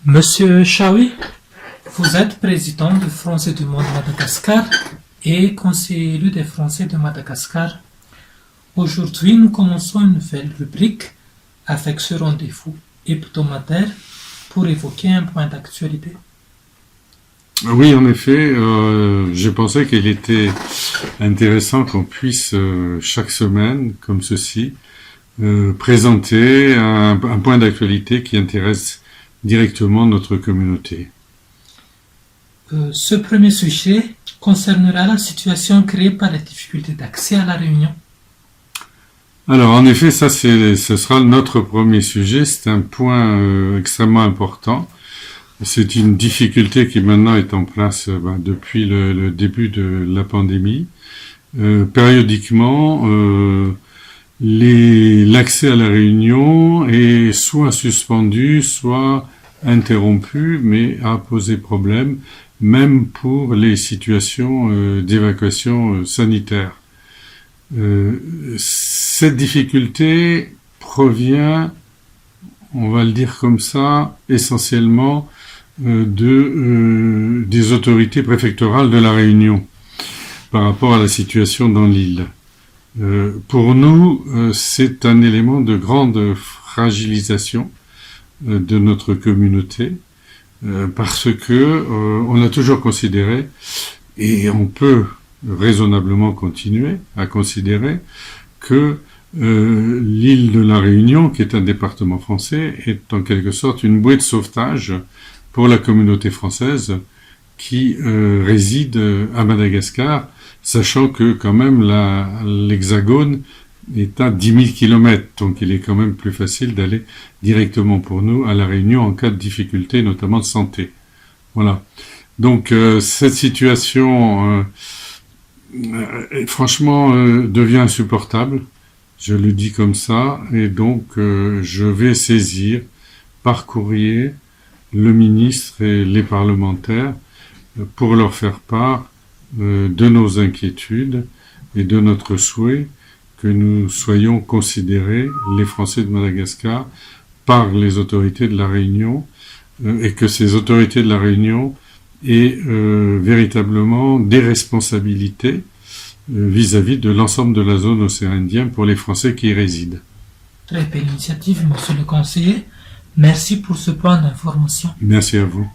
Monsieur Chaoui, vous êtes président du Français du Monde Madagascar et conseiller élu des Français de Madagascar. Aujourd'hui, nous commençons une nouvelle rubrique avec ce rendez-vous hebdomadaire pour évoquer un point d'actualité. Oui, en effet, je pensais qu'il était intéressant qu'on puisse, chaque semaine, comme ceci, présenter un point d'actualité qui intéresse directement notre communauté. Ce premier sujet concernera la situation créée par les difficultés d'accès à la réunion. Alors, en effet, ce sera notre premier sujet. C'est un point extrêmement important. C'est une difficulté qui maintenant est en place depuis le début de la pandémie. Périodiquement, l'accès à la réunion est soit suspendu, soit interrompu, mais a posé problème, même pour les situations d'évacuation sanitaire. Cette difficulté provient, on va le dire comme ça, essentiellement des autorités préfectorales de la Réunion par rapport à la situation dans l'île. Pour nous, c'est un élément de grande fragilisation de notre communauté parce que on a toujours considéré, et on peut raisonnablement continuer à considérer, que l'île de la Réunion, qui est un département français, est en quelque sorte une bouée de sauvetage pour la communauté française qui réside à Madagascar, sachant que quand même l'Hexagone est à 10 000 kilomètres, donc il est quand même plus facile d'aller directement pour nous à la Réunion en cas de difficulté, notamment de santé. Voilà. Donc cette situation, franchement, devient insupportable. Je le dis comme ça, et donc je vais saisir par courrier le ministre et les parlementaires pour leur faire part de nos inquiétudes et de notre souhait que nous soyons considérés, les Français de Madagascar, par les autorités de la Réunion, et que ces autorités de la Réunion aient véritablement des responsabilités vis-à-vis de l'ensemble de la zone océan Indien pour les Français qui y résident. Très belle initiative, monsieur le conseiller. Merci pour ce point d'information. Merci à vous.